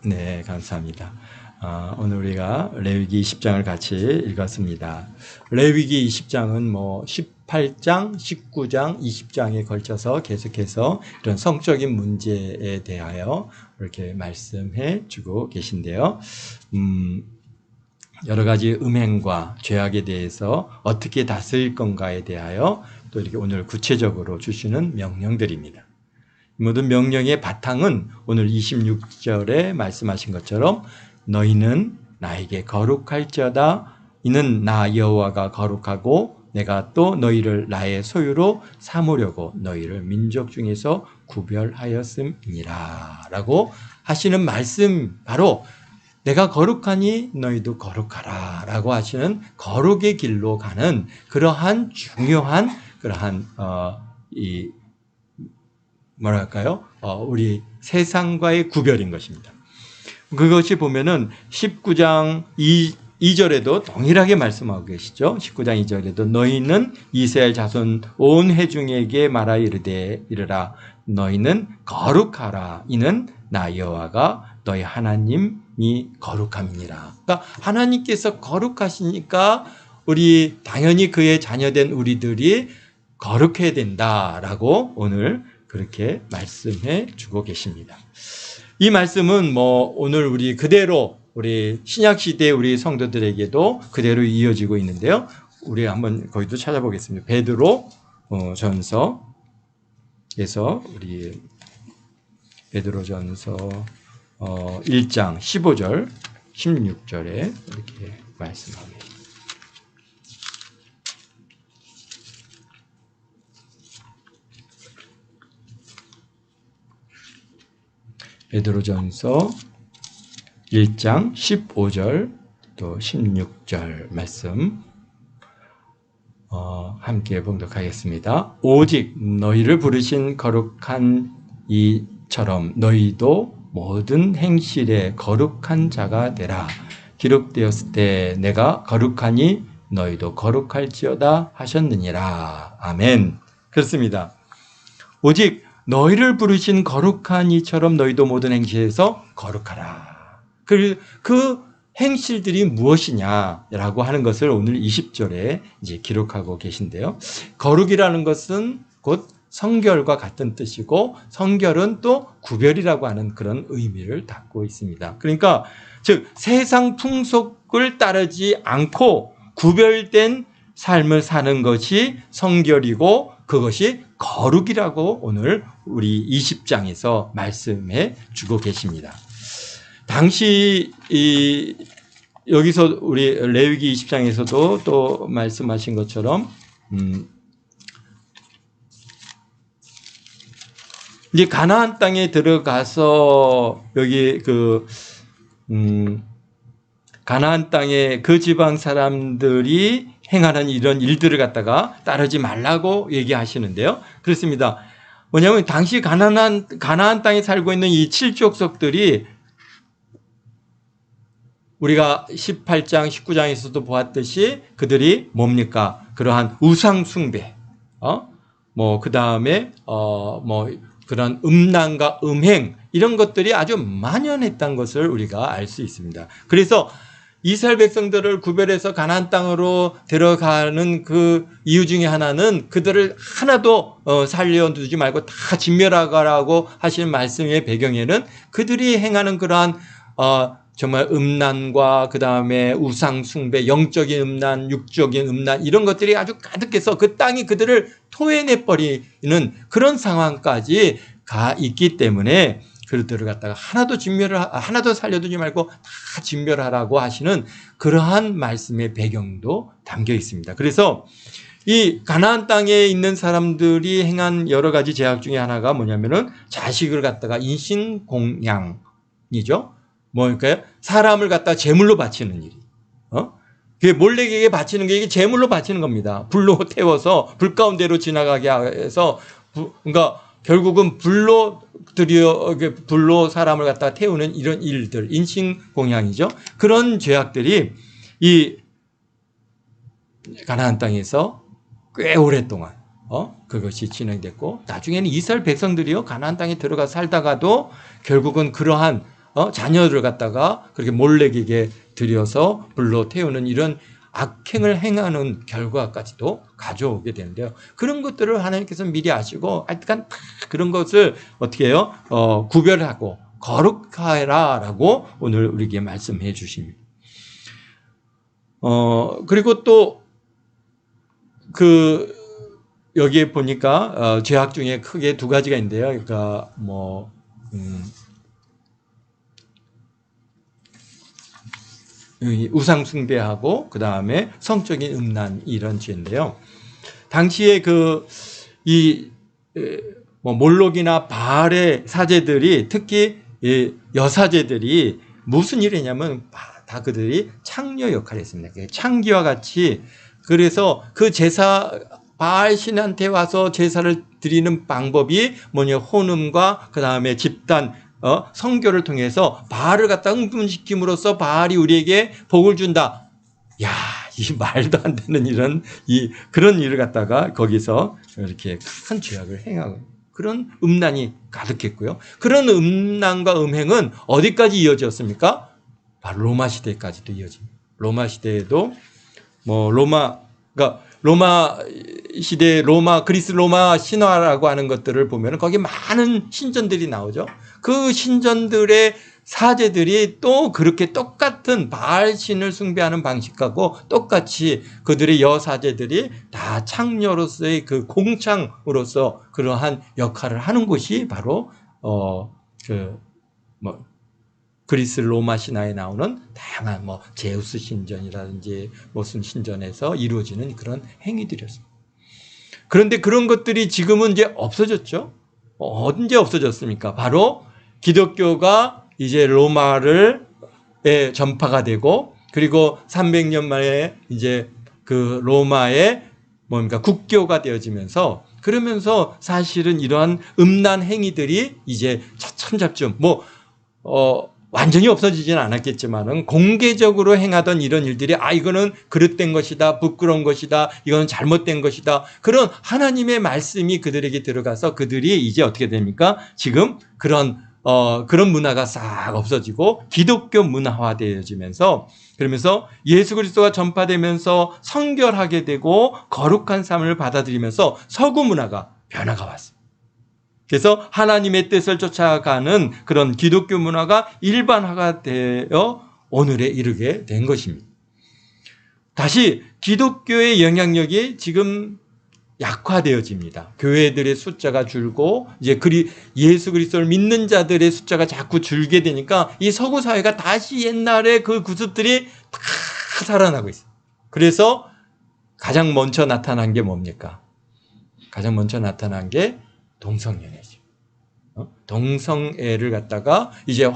네, 감사합니다. 오늘 우리가 레위기 20장을 같이 읽었습니다. 레위기 20장은 뭐 18장, 19장, 20장에 걸쳐서 계속해서 이런 성적인 문제에 대하여 이렇게 말씀해 주고 계신데요. 여러 가지 음행과 죄악에 대해서 어떻게 다스릴 건가에 대하여 또 이렇게 오늘 구체적으로 주시는 명령들입니다. 모든 명령의 바탕은 오늘 26절에 말씀하신 것처럼 너희는 나에게 거룩할지어다. 이는 나 여호와가 거룩하고 내가 또 너희를 나의 소유로 삼으려고 너희를 민족 중에서 구별하였음이니라 라고 하시는 말씀, 바로 내가 거룩하니 너희도 거룩하라 라고 하시는 거룩의 길로 가는 그러한 중요한 그러한 뭐랄까요? 우리 세상과의 구별인 것입니다. 그것이 보면은 19장 2절에도 동일하게 말씀하고 계시죠. 19장 2절에도 너희는 이스라엘 자손 온 회중에게 말하 이르라 너희는 거룩하라. 이는 나 여호와가 너희 하나님이 거룩함이니라. 그러니까 하나님께서 거룩하시니까 우리 당연히 그의 자녀된 우리들이 거룩해야 된다라고 오늘 그렇게 말씀해 주고 계십니다. 이 말씀은 뭐 오늘 우리 그대로 우리 신약 시대 우리 성도들에게도 그대로 이어지고 있는데요. 우리 한번 거기도 찾아보겠습니다. 베드로 전서에서 우리 베드로전서 1장 15절 16절에 이렇게 말씀하고 계십니다. 베드로전서 1장 15절 또 16절 말씀 함께 봉독하겠습니다. 오직 너희를 부르신 거룩한 이처럼 너희도 모든 행실에 거룩한 자가 되라. 기록되었을 때 내가 거룩하니 너희도 거룩할지어다 하셨느니라. 아멘. 그렇습니다. 오직 너희를 부르신 거룩한 이처럼 너희도 모든 행실에서 거룩하라. 그 행실들이 무엇이냐라고 하는 것을 오늘 20절에 이제 기록하고 계신데요. 거룩이라는 것은 곧 성결과 같은 뜻이고 성결은 또 구별이라고 하는 그런 의미를 담고 있습니다. 그러니까 즉 세상 풍속을 따르지 않고 구별된 삶을 사는 것이 성결이고 그것이 거룩이라고 오늘 우리 20장에서 말씀해 주고 계십니다. 당시 여기서 우리 레위기 20장에서도 또 말씀하신 것처럼 이제 가나안 땅에 들어가서 여기 가나안 땅에 그 지방 사람들이 행하는 이런 일들을 갖다가 따르지 말라고 얘기하시는데요. 그렇습니다. 뭐냐면 당시 가나안 땅에 살고 있는 이 7족속들이 우리가 18장, 19장에서도 보았듯이 그들이 뭡니까? 그러한 우상 숭배, 그 다음에 그런 음란과 음행 이런 것들이 아주 만연했던 것을 우리가 알 수 있습니다. 그래서 이스라엘 백성들을 구별해서 가나안 땅으로 들어가는 그 이유 중에 하나는 그들을 하나도 살려두지 말고 다 진멸하라고 하시는 말씀의 배경에는 그들이 행하는 그러한 정말 음란과 그 다음에 우상 숭배, 영적인 음란, 육적인 음란 이런 것들이 아주 가득해서 그 땅이 그들을 토해내버리는 그런 상황까지 가 있기 때문에 그들을 갖다가 하나도 살려두지 말고 다 진멸하라고 하시는 그러한 말씀의 배경도 담겨 있습니다. 그래서 이 가나안 땅에 있는 사람들이 행한 여러 가지 죄악 중에 하나가 뭐냐면은 자식을 갖다가 인신공양이죠. 뭘까요? 사람을 갖다 제물로 바치는 일이. 그게 몰래에게 바치는 게 이게 제물로 바치는 겁니다. 불로 태워서 불 가운데로 지나가게 해서 그러니까 결국은 불로 사람을 갖다 태우는 이런 일들, 인신공양이죠. 그런 죄악들이 이 가나안 땅에서 꽤 오랫동안 그것이 진행됐고 나중에는 이스라엘 백성들이요 가나안 땅에 들어가 살다가도 결국은 그러한 자녀를 갖다가 그렇게 몰래에게 들여서 불로 태우는 이런 악행을 행하는 결과까지도 가져오게 되는데요. 그런 것들을 하나님께서 미리 아시고 하여튼 그런 것을 어떻게 해요? 구별하고 거룩하라라고 오늘 우리에게 말씀해 주십니다. 그리고 또 여기에 보니까 죄악 중에 크게 두 가지가 있는데요. 그러니까 우상 숭배하고 그 다음에 성적인 음란 이런 죄인데요. 당시에 몰록이나 바알의 사제들이 특히 여사제들이 무슨 일을 했냐면 다 그들이 창녀 역할을 했습니다. 창기와 같이 그래서 그 제사 바알 신한테 와서 제사를 드리는 방법이 뭐냐 혼음과 그 다음에 집단 성교를 통해서 바알을 갖다 흥분시킴으로써 바알이 우리에게 복을 준다. 야, 이 말도 안 되는 그런 일을 갖다가 거기서 이렇게 큰 죄악을 행하고 그런 음란이 가득했고요. 그런 음란과 음행은 어디까지 이어졌습니까? 바로 로마 시대까지도 이어집니다. 로마 시대에도 로마 시대 그리스 로마 신화라고 하는 것들을 보면 거기 많은 신전들이 나오죠. 그 신전들의 사제들이 또 그렇게 똑같은 바알 신을 숭배하는 방식하고 똑같이 그들의 여사제들이 다 창녀로서의 그 공창으로서 그러한 역할을 하는 곳이 바로 그리스 로마 신화에 나오는 다양한 제우스 신전이라든지 무슨 신전에서 이루어지는 그런 행위들이었습니다. 그런데 그런 것들이 지금은 이제 없어졌죠. 언제 없어졌습니까? 바로 기독교가 이제 로마에 전파가 되고 그리고 300년 만에 이제 그 로마의 국교가 되어지면서 그러면서 사실은 이러한 음란 행위들이 이제 차츰차츰 완전히 없어지지는 않았겠지만은 공개적으로 행하던 이런 일들이 이거는 그릇된 것이다, 부끄러운 것이다, 이거는 잘못된 것이다. 그런 하나님의 말씀이 그들에게 들어가서 그들이 이제 어떻게 됩니까? 지금 그런 문화가 싹 없어지고 기독교 문화화되어지면서 그러면서 예수 그리스도가 전파되면서 성결하게 되고 거룩한 삶을 받아들이면서 서구 문화가 변화가 왔습니다. 그래서 하나님의 뜻을 쫓아가는 그런 기독교 문화가 일반화가 되어 오늘에 이르게 된 것입니다. 다시 기독교의 영향력이 지금 약화되어집니다. 교회들의 숫자가 줄고 이제 예수 그리스도를 믿는 자들의 숫자가 자꾸 줄게 되니까 이 서구 사회가 다시 옛날의 그 구습들이 다 살아나고 있어요. 그래서 가장 먼저 나타난 게 뭡니까? 가장 먼저 나타난 게 동성연애죠. 동성애를 갖다가 이제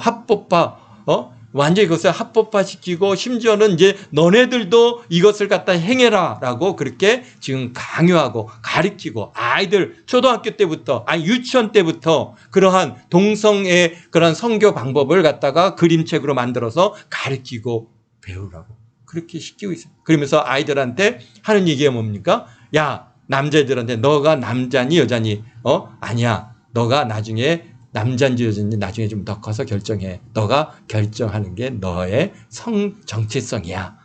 완전히 그것을 합법화시키고 심지어는 이제 너네들도 이것을 갖다 행해라라고 그렇게 지금 강요하고 가르치고 아이들 초등학교 때부터 유치원 때부터 그러한 동성애 그런 성교 방법을 갖다가 그림책으로 만들어서 가르치고 배우라고 그렇게 시키고 있어요. 그러면서 아이들한테 하는 얘기가 뭡니까? 야, 남자애들한테 너가 남자니 여자니? 아니야. 너가 나중에 남자인지 여자인지 나중에 좀 더 커서 결정해. 너가 결정하는 게 너의 성 정체성이야.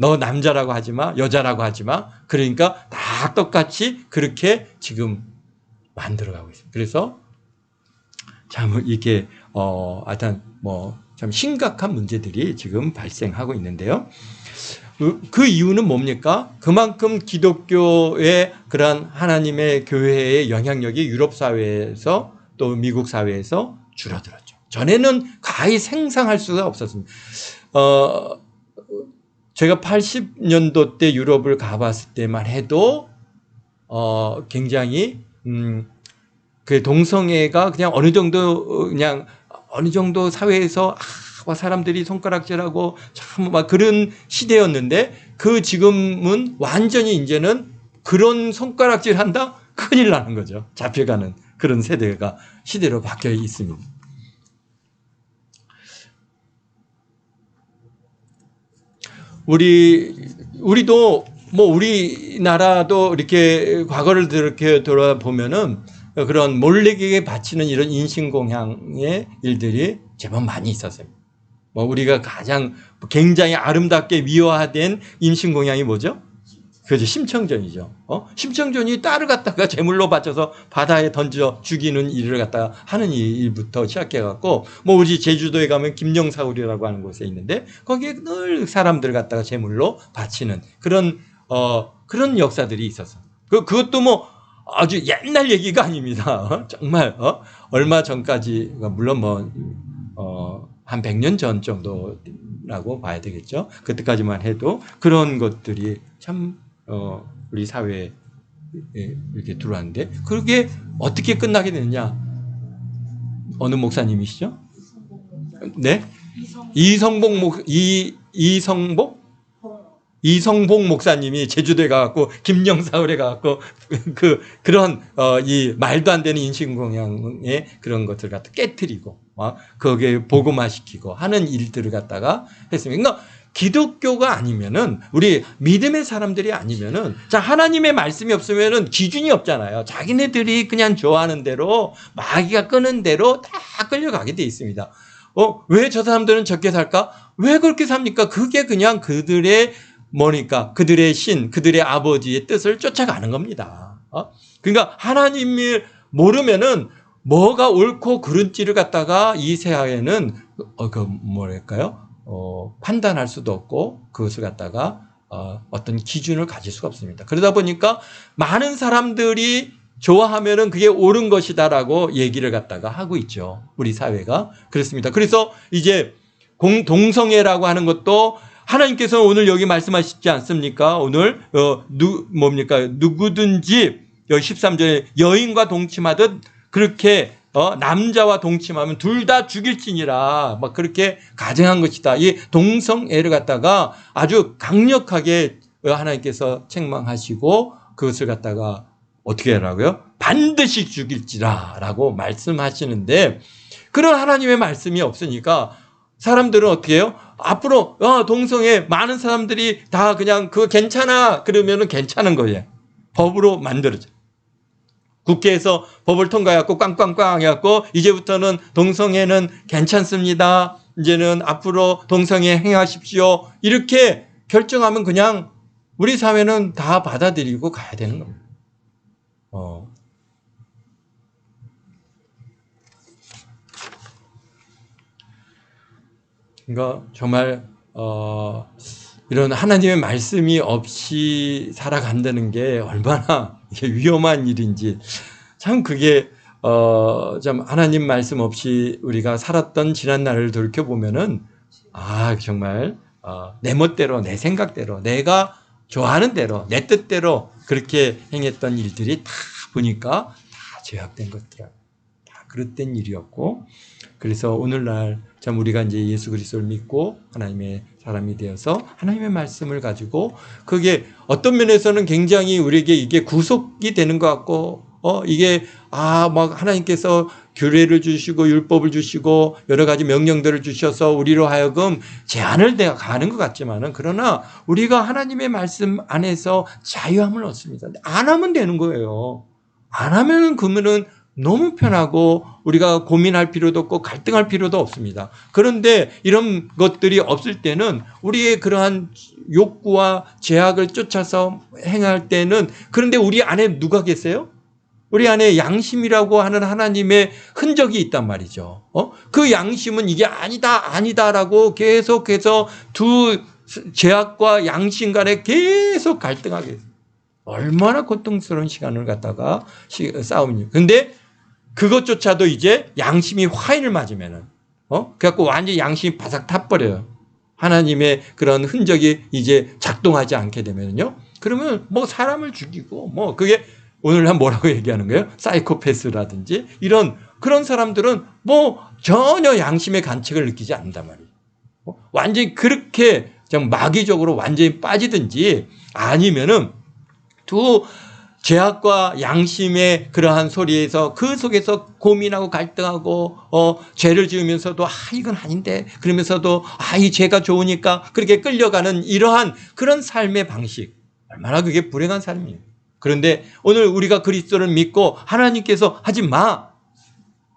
너 남자라고 하지 마. 여자라고 하지 마. 그러니까 다 똑같이 그렇게 지금 만들어가고 있습니다. 그래서 참 이게 하여튼 참 심각한 문제들이 지금 발생하고 있는데요. 그 이유는 뭡니까? 그만큼 기독교의 그런 하나님의 교회의 영향력이 유럽 사회에서 또 미국 사회에서 줄어들었죠. 전에는 가히 생상할 수가 없었습니다. 제가 80년도 때 유럽을 가봤을 때만 해도 굉장히 그 동성애가 그냥 어느 정도 사회에서 사람들이 손가락질하고 참 막 그런 시대였는데 그 지금은 완전히 이제는 그런 손가락질 한다? 큰일 나는 거죠. 잡혀가는 그런 시대로 바뀌어 있습니다. 우리도 우리나라도 이렇게 과거를 이렇게 돌아보면은 그런 몰래에게 바치는 이런 인신공양의 일들이 제법 많이 있었어요. 뭐 우리가 가장 굉장히 아름답게 미화된 임신공양이 뭐죠? 그죠, 심청전이죠. 심청전이 딸을 갖다가 제물로 바쳐서 바다에 던져 죽이는 일을 갖다가 하는 일부터 시작해갖고, 뭐 우리 제주도에 가면 김영사울이라고 하는 곳에 있는데 거기에 늘 사람들 갖다가 제물로 바치는 그런 역사들이 있었어. 그것도 뭐 아주 옛날 얘기가 아닙니다. 정말 얼마 전까지, 물론 한 100년 전 정도라고 봐야 되겠죠. 그때까지만 해도 그런 것들이 참 우리 사회에 이렇게 들어왔는데, 그게 어떻게 끝나게 되느냐? 어느 목사님이시죠? 네? 이성복 목사님이 제주도에 가갖고 김영사울에 가갖고 그런 이 말도 안 되는 인신공양의 그런 것들 갖다 깨트리고 거기에 복음화시키고 하는 일들을 갖다가 했습니다. 그러니까 기독교가 아니면은, 우리 믿음의 사람들이 아니면은, 자, 하나님의 말씀이 없으면은 기준이 없잖아요. 자기네들이 그냥 좋아하는 대로, 마귀가 끄는 대로 다 끌려가게 돼 있습니다. 왜 저 사람들은 저렇게 살까? 왜 그렇게 삽니까? 그게 그냥 그들의 뭐니까, 그들의 신, 그들의 아버지의 뜻을 쫓아가는 겁니다. 그러니까 하나님을 모르면은 뭐가 옳고 그른지를 갖다가 이 세상에는 뭐랄까요? 판단할 수도 없고, 그것을 갖다가 어떤 기준을 가질 수가 없습니다. 그러다 보니까 많은 사람들이 좋아하면은 그게 옳은 것이다라고 얘기를 갖다가 하고 있죠. 우리 사회가 그렇습니다. 그래서 이제 동성애라고 하는 것도 하나님께서 오늘 여기 말씀하시지 않습니까? 오늘 누구든지 여기 13절에 여인과 동침하듯 그렇게 남자와 동침하면 둘 다 죽일지니라, 막 그렇게 가정한 것이다. 이 동성애를 갖다가 아주 강력하게 하나님께서 책망하시고, 그것을 갖다가 어떻게 하라고요? 반드시 죽일지라라고 말씀하시는데, 그런 하나님의 말씀이 없으니까 사람들은 어떻게 해요? 앞으로 동성애 많은 사람들이 다 그냥 그거 괜찮아 그러면은 괜찮은 거예요. 법으로 만들어져. 국회에서 법을 통과해갖고 꽝꽝꽝 해갖고 이제부터는 동성애는 괜찮습니다. 이제는 앞으로 동성애 행하십시오. 이렇게 결정하면 그냥 우리 사회는 다 받아들이고 가야 되는 겁니다. 그러니까 정말 이런 하나님의 말씀이 없이 살아간다는 게 얼마나 위험한 일인지, 참 그게 참 하나님 말씀 없이 우리가 살았던 지난 날을 돌이켜보면은 정말 내 멋대로, 내 생각대로, 내가 좋아하는 대로, 내 뜻대로 그렇게 행했던 일들이 다 보니까 다 죄악된 것들이야. 다 그릇된 일이었고, 그래서 오늘날 참 우리가 이제 예수 그리스도를 믿고 하나님의 사람이 되어서 하나님의 말씀을 가지고, 그게 어떤 면에서는 굉장히 우리에게 이게 구속이 되는 것 같고, 이게 막 하나님께서 규례를 주시고 율법을 주시고 여러 가지 명령들을 주셔서 우리로 하여금 제한을 가는 것 같지만은, 그러나 우리가 하나님의 말씀 안에서 자유함을 얻습니다. 안 하면 되는 거예요. 안 하면은 그러면은 너무 편하고 우리가 고민할 필요도 없고 갈등할 필요도 없습니다. 그런데 이런 것들이 없을 때는 우리의 그러한 욕구와 제약을 쫓아서 행할 때는, 그런데 우리 안에 누가 계세요? 우리 안에 양심이라고 하는 하나님의 흔적이 있단 말이죠. 그 양심은 이게 아니다라고 계속해서 두 제약과 양심 간에 계속 갈등하게 돼요. 얼마나 고통스러운 시간을 갖다가 싸움이에요. 근데 그것조차도 이제 양심이 화인을 맞으면은, 그래갖고 완전히 양심이 바삭 타버려요. 하나님의 그런 흔적이 이제 작동하지 않게 되면요. 그러면 뭐 사람을 죽이고 그게 오늘 뭐라고 얘기하는 거예요? 사이코패스라든지 그런 사람들은 전혀 양심의 간책을 느끼지 않는단 말이에요. 완전히 그렇게 그냥 마귀적으로 완전히 빠지든지, 아니면은 두 죄악과 양심의 그러한 소리에서 그 속에서 고민하고 갈등하고 죄를 지으면서도 이건 아닌데 그러면서도 이 죄가 좋으니까 그렇게 끌려가는 이러한 그런 삶의 방식, 얼마나 그게 불행한 삶이에요. 그런데 오늘 우리가 그리스도를 믿고 하나님께서 하지 마,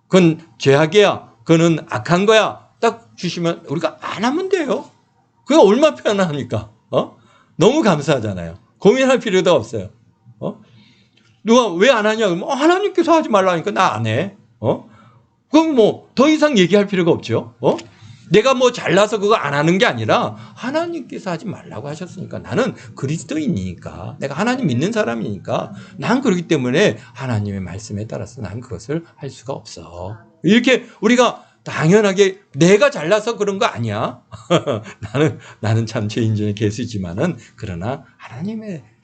그건 죄악이야, 그거는 악한 거야. 딱 주시면 우리가 안 하면 돼요. 그게 얼마나 편합니까? 너무 감사하잖아요. 고민할 필요도 없어요. 누가 왜 안 하냐? 그러면 하나님께서 하지 말라니까 나 안 해. 그럼 뭐 더 이상 얘기할 필요가 없죠. 내가 뭐 잘나서 그거 안 하는 게 아니라 하나님께서 하지 말라고 하셨으니까 나는 그리스도인이니까 내가 하나님 믿는 사람이니까 난 그렇기 때문에 하나님의 말씀에 따라서 난 그것을 할 수가 없어. 이렇게 우리가 당연하게 내가 잘나서 그런 거 아니야. 나는 참 죄인중에 개수지만은 그러나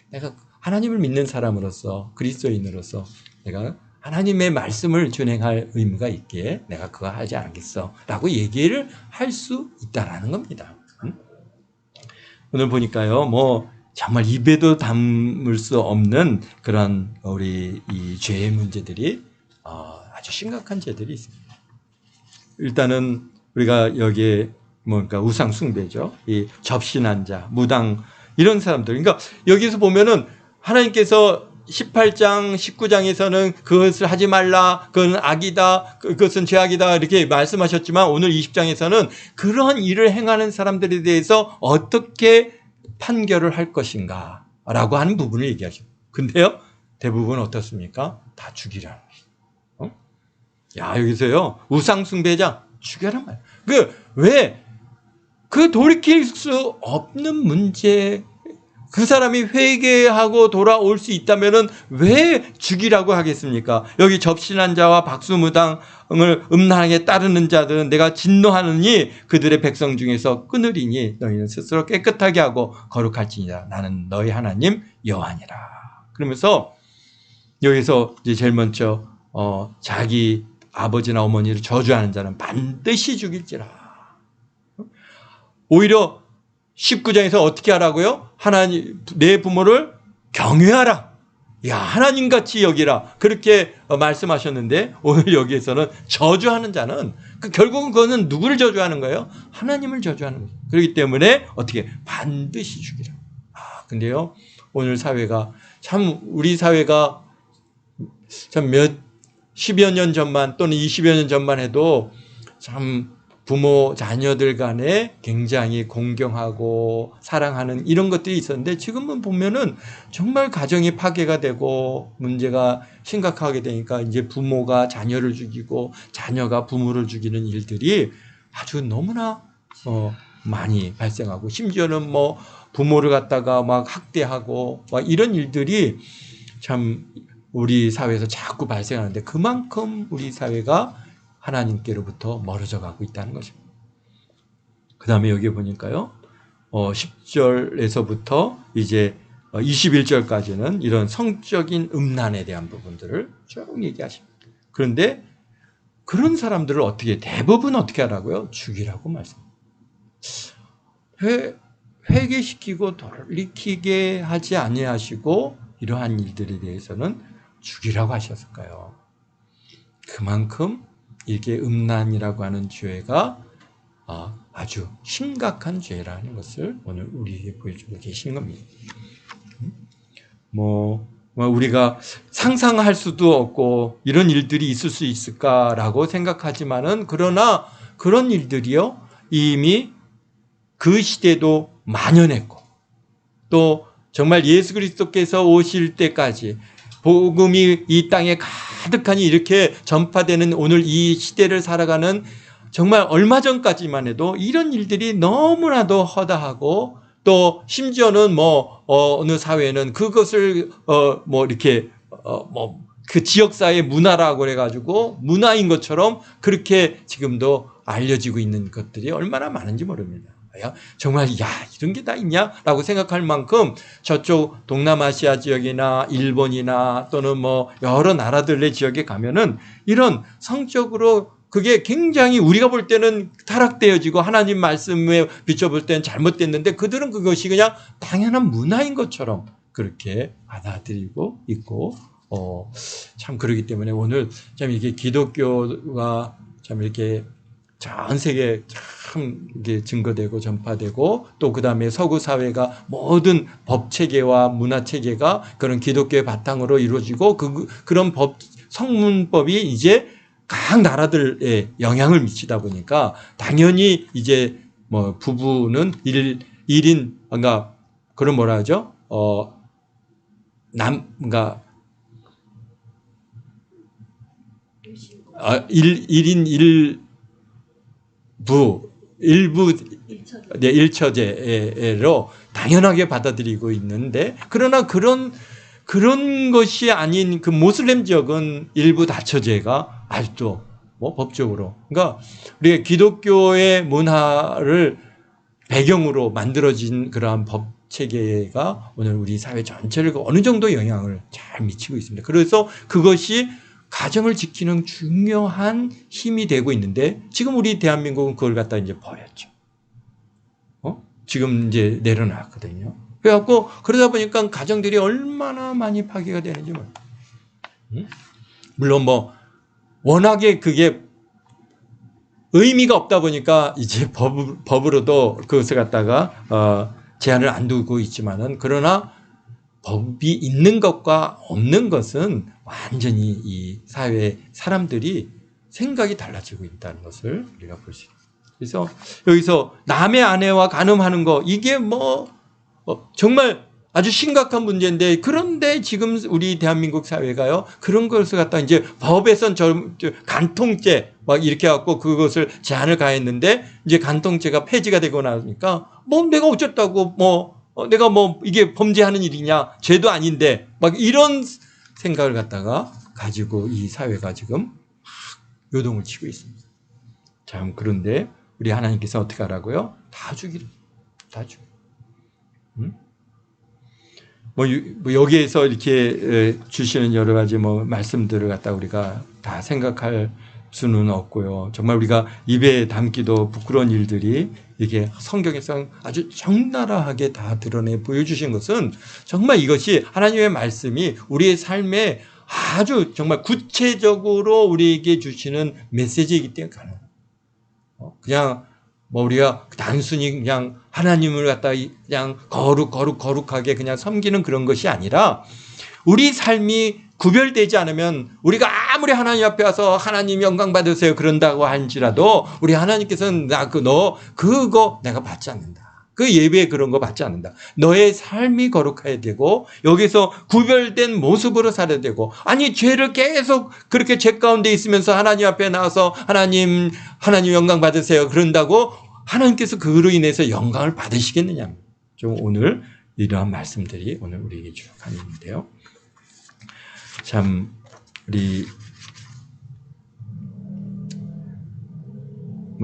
내가 하나님을 믿는 사람으로서 그리스도인으로서 내가 하나님의 말씀을 준행할 의무가 있기에 내가 그거 하지 않겠어 라고 얘기를 할 수 있다라는 겁니다. 오늘 보니까요, 뭐 정말 입에도 담을 수 없는 그런 우리 이 죄의 문제들이 아주 심각한 죄들이 있습니다. 일단은 우리가 여기에 그러니까 우상 숭배죠. 이 접신한 자, 무당 이런 사람들. 그러니까 여기서 보면은 하나님께서 18장, 19장에서는 그것을 하지 말라, 그건 악이다, 그것은 죄악이다 이렇게 말씀하셨지만 오늘 20장에서는 그런 일을 행하는 사람들에 대해서 어떻게 판결을 할 것인가 라고 하는 부분을 얘기하죠. 근데요, 대부분 어떻습니까? 다 죽이라는 거죠. 야, 여기서요, 우상숭배자 죽여란 말이에요. 그 돌이킬 수 없는 문제, 그 사람이 회개하고 돌아올 수 있다면은 왜 죽이라고 하겠습니까? 여기 접신한 자와 박수무당을 음란하게 따르는 자들은 내가 진노하느니 그들의 백성 중에서 끊으리니 너희는 스스로 깨끗하게 하고 거룩할지니라. 나는 너희 하나님 여호와니라. 그러면서 여기서 이제 제일 먼저 자기 아버지나 어머니를 저주하는 자는 반드시 죽일지라. 오히려 19장에서 어떻게 하라고요? 하나님, 내 부모를 경외하라. 야, 하나님같이 여기라. 그렇게 말씀하셨는데 오늘 여기에서는 저주하는 자는 결국은 그거는 누구를 저주하는 거예요? 하나님을 저주하는 거예요. 그렇기 때문에 어떻게 반드시 죽이라. 근데요, 오늘 사회가 참 우리 사회가 참 10여 년 전만 또는 20여 년 전만 해도 참 부모, 자녀들 간에 굉장히 공경하고 사랑하는 이런 것들이 있었는데 지금은 보면은 정말 가정이 파괴가 되고 문제가 심각하게 되니까 이제 부모가 자녀를 죽이고 자녀가 부모를 죽이는 일들이 아주 너무나 많이 발생하고 심지어는 뭐 부모를 갖다가 막 학대하고 막 이런 일들이 참 우리 사회에서 자꾸 발생하는데 그만큼 우리 사회가 하나님께로부터 멀어져 가고 있다는 것입니다. 그 다음에 여기 보니까요, 10절에서부터 이제 21절까지는 이런 성적인 음란에 대한 부분들을 쭉 얘기하십니다. 그런데 그런 사람들을 대부분 어떻게 하라고요? 죽이라고 말씀합니다. 회개시키고 돌이키게 하지 아니하시고 이러한 일들에 대해서는 죽이라고 하셨을까요? 그만큼 이게 음란이라고 하는 죄가 아주 심각한 죄라는 것을 오늘 우리에게 보여주고 계신 겁니다. 우리가 상상할 수도 없고 이런 일들이 있을 수 있을까라고 생각하지만은 그러나 그런 일들이요 이미 그 시대도 만연했고 또 정말 예수 그리스도께서 오실 때까지 복음이 이 땅에 가득하니 이렇게 전파되는 오늘 이 시대를 살아가는 정말 얼마 전까지만 해도 이런 일들이 너무나도 허다하고 또 심지어는 어느 사회는 그것을 그 지역사회 문화라고 그래가지고 문화인 것처럼 그렇게 지금도 알려지고 있는 것들이 얼마나 많은지 모릅니다. 정말 이런 게 다 있냐라고 생각할 만큼 저쪽 동남아시아 지역이나 일본이나 또는 여러 나라들의 지역에 가면은 이런 성적으로 그게 굉장히 우리가 볼 때는 타락되어지고 하나님 말씀에 비춰볼 때는 잘못됐는데 그들은 그것이 그냥 당연한 문화인 것처럼 그렇게 받아들이고 있고 참 그러기 때문에 오늘 참 이게 기독교가 참 이렇게 전 세계에 참 이게 증거되고 전파되고 또 그 다음에 서구 사회가 모든 법 체계와 문화 체계가 그런 기독교의 바탕으로 이루어지고 그런 법 성문법이 이제 각 나라들에 영향을 미치다 보니까 당연히 이제 뭐 부부는 일인 그러니까 그런 뭐라 하죠? 그러니까 일인 일부 네, 일처제로 당연하게 받아들이고 있는데 그러나 그런 것이 아닌 그 모슬렘 지역은 일부 다처제가 아직도 뭐 법적으로 그러니까 우리가 기독교의 문화를 배경으로 만들어진 그러한 법 체계가 오늘 우리 사회 전체를 어느 정도 영향을 잘 미치고 있습니다. 그래서 그것이 가정을 지키는 중요한 힘이 되고 있는데 지금 우리 대한민국은 그걸 갖다 이제 버렸죠. 지금 이제 내려놨거든요. 그래갖고 그러다 보니까 가정들이 얼마나 많이 파괴가 되는지 몰라요. 물론 뭐 워낙에 그게 의미가 없다 보니까 이제 법으로도 그것을 갖다가 제한을 안 두고 있지만은 그러나 법이 있는 것과 없는 것은 완전히 이 사회 사람들이 생각이 달라지고 있다는 것을 우리가 볼 수 있습니다. 그래서 여기서 남의 아내와 간음하는 거 이게 뭐 정말 아주 심각한 문제인데 그런데 지금 우리 대한민국 사회가요 그런 것을 갖다 이제 법에선 간통죄 막 이렇게 갖고 그것을 제한을 가했는데 이제 간통죄가 폐지가 되고 나니까 뭐 내가 어쨌다고 뭐 내가 뭐 이게 범죄하는 일이냐 죄도 아닌데 막 이런 생각을 갖다가 가지고 이 사회가 지금 막 요동을 치고 있습니다. 참 그런데 우리 하나님께서 어떻게 하라고요? 다 죽이라. 다 죽여. 뭐 여기에서 이렇게 주시는 여러 가지 뭐 말씀들을 갖다 우리가 다 생각할 수는 없고요. 정말 우리가 입에 담기도 부끄러운 일들이 이게 성경에서 아주 적나라하게 다 드러내 보여주신 것은 정말 이것이 하나님의 말씀이 우리의 삶에 아주 정말 구체적으로 우리에게 주시는 메시지이기 때문에 가능해요. 그냥 뭐 우리가 단순히 그냥 하나님을 갖다 그냥 거룩하게 그냥 섬기는 그런 것이 아니라 우리 삶이 구별되지 않으면 우리가 아무리 하나님 앞에 와서 하나님 영광 받으세요 그런다고 할지라도 우리 하나님께서는 그거 내가 받지 않는다. 그 예배 그런 거 받지 않는다. 너의 삶이 거룩해야 되고 여기서 구별된 모습으로 살아야 되고 아니 죄를 계속 그렇게 죄 가운데 있으면서 하나님 앞에 나와서 하나님 영광 받으세요 그런다고 하나님께서 그로 인해서 영광을 받으시겠느냐. 좀 오늘 이러한 말씀들이 오늘 우리에게 쭉 있는데요. 참 우리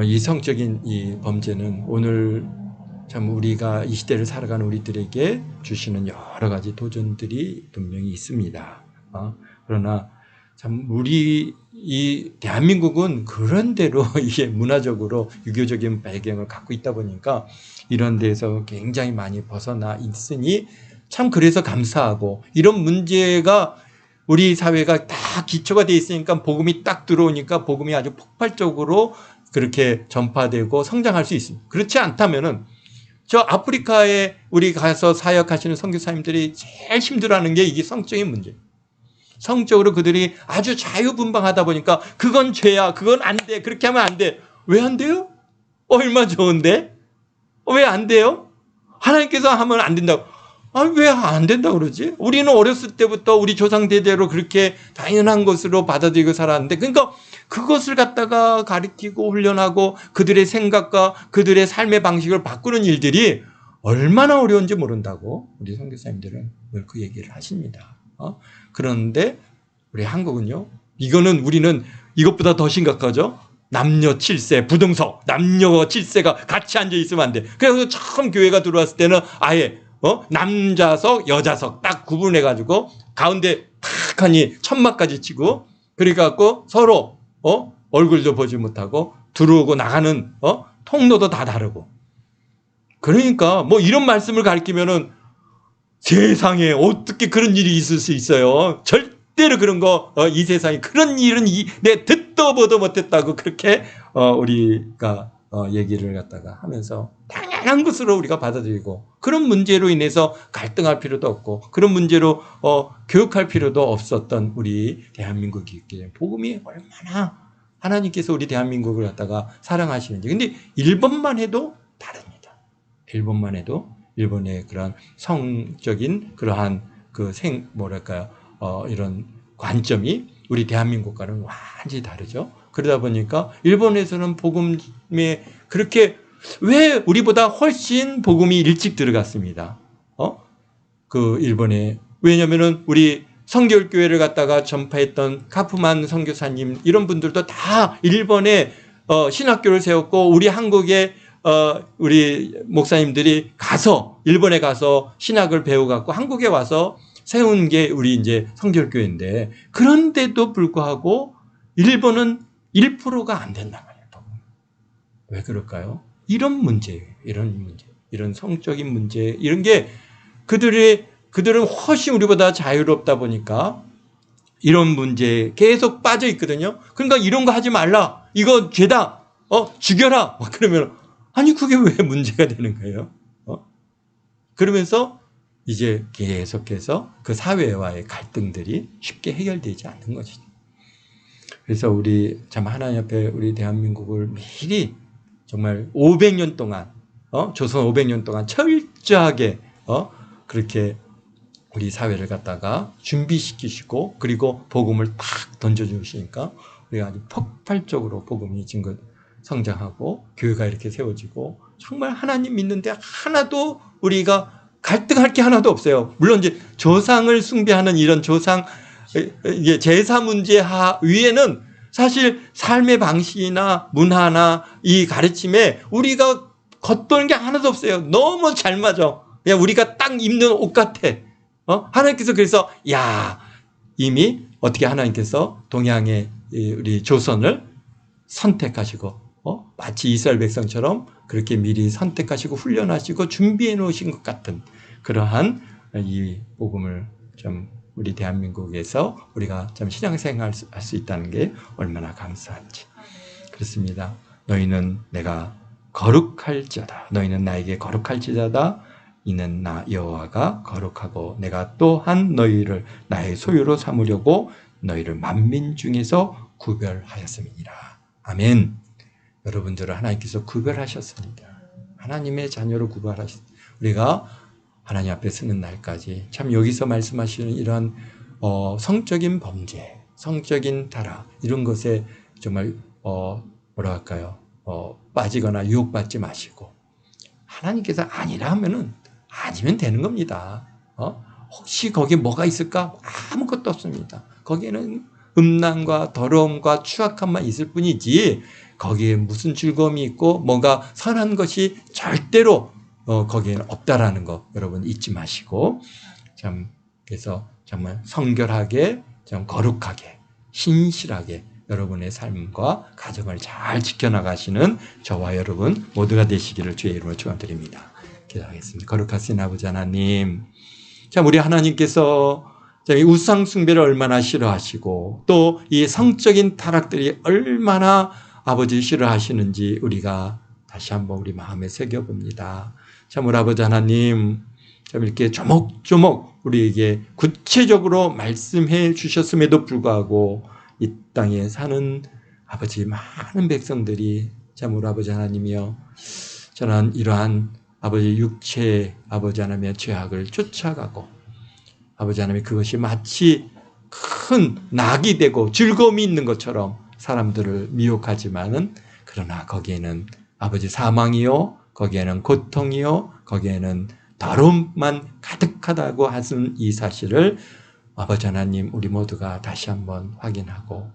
이성적인 이 범죄는 오늘 참 우리가 이 시대를 살아가는 우리들에게 주시는 여러 가지 도전들이 분명히 있습니다. 그러나 참 우리 이 대한민국은 그런 대로 이게 문화적으로 유교적인 배경을 갖고 있다 보니까 이런 데서 굉장히 많이 벗어나 있으니 참 그래서 감사하고 이런 문제가 우리 사회가 다 기초가 돼 있으니까 복음이 딱 들어오니까 복음이 아주 폭발적으로 그렇게 전파되고 성장할 수 있습니다. 그렇지 않다면은 저 아프리카에 우리 가서 사역하시는 선교사님들이 제일 힘들어하는 게 이게 성적인 문제. 성적으로 그들이 아주 자유분방하다 보니까 그건 죄야, 그건 안 돼, 그렇게 하면 안 돼. 왜 안 돼요? 얼마 좋은데? 왜 안 돼요? 하나님께서 하면 안 된다고. 왜 안 된다고 그러지? 우리는 어렸을 때부터 우리 조상 대대로 그렇게 당연한 것으로 받아들이고 살았는데 그러니까 그것을 갖다가 가르치고 훈련하고 그들의 생각과 그들의 삶의 방식을 바꾸는 일들이 얼마나 어려운지 모른다고 우리 선교사님들은 늘 그 얘기를 하십니다. 그런데 우리 한국은요. 우리는 이것보다 더 심각하죠. 남녀 7세 부동석 남녀 7세가 같이 앉아 있으면 안 돼. 그래서 처음 교회가 들어왔을 때는 아예 남자석 여자석 딱 구분해가지고 가운데 탁 하니 천막까지 치고 그래갖고 서로 얼굴도 보지 못하고 들어오고 나가는 통로도 다 다르고 그러니까 뭐 이런 말씀을 가르치면은 세상에 어떻게 그런 일이 있을 수 있어요. 절대로 그런 거 이 세상에 그런 일은 내 듣도 보도 못했다고 그렇게 우리가 얘기를 갖다가 하면서 당연한 것으로 우리가 받아들이고 그런 문제로 인해서 갈등할 필요도 없고 그런 문제로 교육할 필요도 없었던 우리 대한민국이 있기에 복음이 얼마나 하나님께서 우리 대한민국을 갖다가 사랑하시는지. 근데 일본만 해도 다릅니다. 일본만 해도 일본의 그런 성적인 그러한 뭐랄까요, 이런 관점이 우리 대한민국과는 완전히 다르죠. 그러다 보니까 일본에서는 복음에 그렇게 왜 우리보다 훨씬 복음이 일찍 들어갔습니다. 일본에. 왜냐면은 우리 성결교회를 갖다가 전파했던 카프만 선교사님 이런 분들도 다 일본에 신학교를 세웠고 우리 한국에 우리 목사님들이 가서 일본에 가서 신학을 배워갖고 한국에 와서 세운 게 우리 이제 성결교회인데 그런데도 불구하고 일본은 1%가 안 된단 말이에요. 왜 그럴까요? 이런 문제예요. 이런 성적인 문제 이런 게 그들은 훨씬 우리보다 자유롭다 보니까 이런 문제에 계속 빠져 있거든요. 그러니까 이런 거 하지 말라. 이거 죄다. 죽여라. 그러면 아니 그게 왜 문제가 되는 거예요? 그러면서 이제 계속해서 그 사회와의 갈등들이 쉽게 해결되지 않는 것이죠. 그래서 우리 참 하나님 앞에 우리 대한민국을 미리 정말 500년 동안 조선 500년 동안 철저하게 그렇게 우리 사회를 갖다가 준비시키시고 그리고 복음을 탁 던져주시니까 우리가 아주 폭발적으로 복음이 지금 성장하고 교회가 이렇게 세워지고 정말 하나님 믿는데 하나도 우리가 갈등할 게 하나도 없어요. 물론 이제 조상을 숭배하는 이런 조상 이게 제사 문제 위에는 사실 삶의 방식이나 문화나 이 가르침에 우리가 겉도는 게 하나도 없어요. 너무 잘 맞아. 그냥 우리가 딱 입는 옷 같아. 하나님께서 그래서 이미 어떻게 하나님께서 동양의 우리 조선을 선택하시고 마치 이스라엘 백성처럼 그렇게 미리 선택하시고 훈련하시고 준비해 놓으신 것 같은 그러한 이 복음을 좀 우리 대한민국에서 우리가 좀 신앙생활 할 수 있다는 게 얼마나 감사한지. 그렇습니다. 너희는 내가 거룩할지어다. 너희는 나에게 거룩할지어다. 이는 나 여호와가 거룩하고 내가 또한 너희를 나의 소유로 삼으려고 너희를 만민 중에서 구별하였음이니라. 아멘. 여러분들을 하나님께서 구별하셨습니다. 하나님의 자녀로 구별하셨습니다. 우리가 하나님 앞에 서는 날까지 참 여기서 말씀하시는 이러한 성적인 범죄, 성적인 타락 이런 것에 정말 뭐라 할까요? 빠지거나 유혹받지 마시고 하나님께서 아니라 하면은 아니면 되는 겁니다. 혹시 거기에 뭐가 있을까? 아무것도 없습니다. 거기에는 음란과 더러움과 추악함만 있을 뿐이지 거기에 무슨 즐거움이 있고 뭔가 선한 것이 절대로 거기에는 없다라는 거 여러분 잊지 마시고 참 그래서 정말 성결하게 좀 거룩하게 신실하게 여러분의 삶과 가정을 잘 지켜나가시는 저와 여러분 모두가 되시기를 주의 이름으로 축원드립니다. 기도하겠습니다. 거룩하신 아버지 하나님, 참 우리 하나님께서 우상 숭배를 얼마나 싫어하시고 또 이 성적인 타락들이 얼마나 아버지 싫어하시는지 우리가 다시 한번 우리 마음에 새겨봅니다. 참 우리 아버지 하나님, 참 이렇게 조목조목 우리에게 구체적으로 말씀해 주셨음에도 불구하고 이 땅에 사는 아버지 많은 백성들이 참 우리 아버지 하나님이여, 저는 이러한 아버지 육체의 아버지 하나님의 죄악을 쫓아가고 아버지 하나님 그것이 마치 큰 낙이 되고 즐거움이 있는 것처럼 사람들을 미혹하지만은 그러나 거기에는 아버지 사망이요, 거기에는 고통이요, 거기에는 더러움만 가득하다고 하는 이 사실을 아버지 하나님 우리 모두가 다시 한번 확인하고,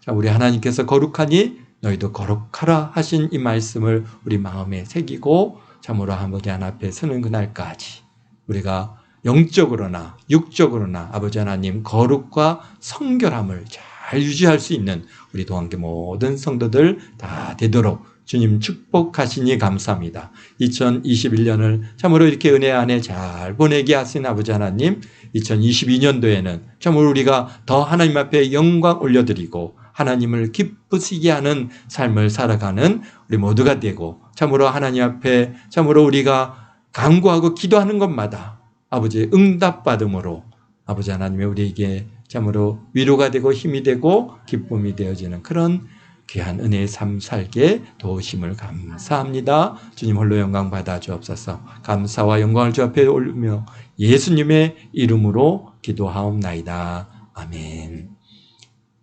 자, 우리 하나님께서 거룩하니 너희도 거룩하라 하신 이 말씀을 우리 마음에 새기고 참으로 아버지 하나님 앞에 서는 그날까지 우리가 영적으로나 육적으로나 아버지 하나님 거룩과 성결함을 잘 유지할 수 있는 우리 동안교 모든 성도들 다 되도록 주님 축복하시니 감사합니다. 2021년을 참으로 이렇게 은혜 안에 잘 보내게 하신 아버지 하나님, 2022년도에는 참으로 우리가 더 하나님 앞에 영광 올려드리고 하나님을 기쁘시게 하는 삶을 살아가는 우리 모두가 되고, 참으로 하나님 앞에 참으로 우리가 간구하고 기도하는 것마다 아버지의 응답받음으로 아버지 하나님의 우리에게 참으로 위로가 되고 힘이 되고 기쁨이 되어지는 그런 귀한 은혜의 삶 살게 도우심을 감사합니다. 주님 홀로 영광 받아 주옵소서. 감사와 영광을 주 앞에 올리며 예수님의 이름으로 기도하옵나이다. 아멘.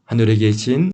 하늘에 계신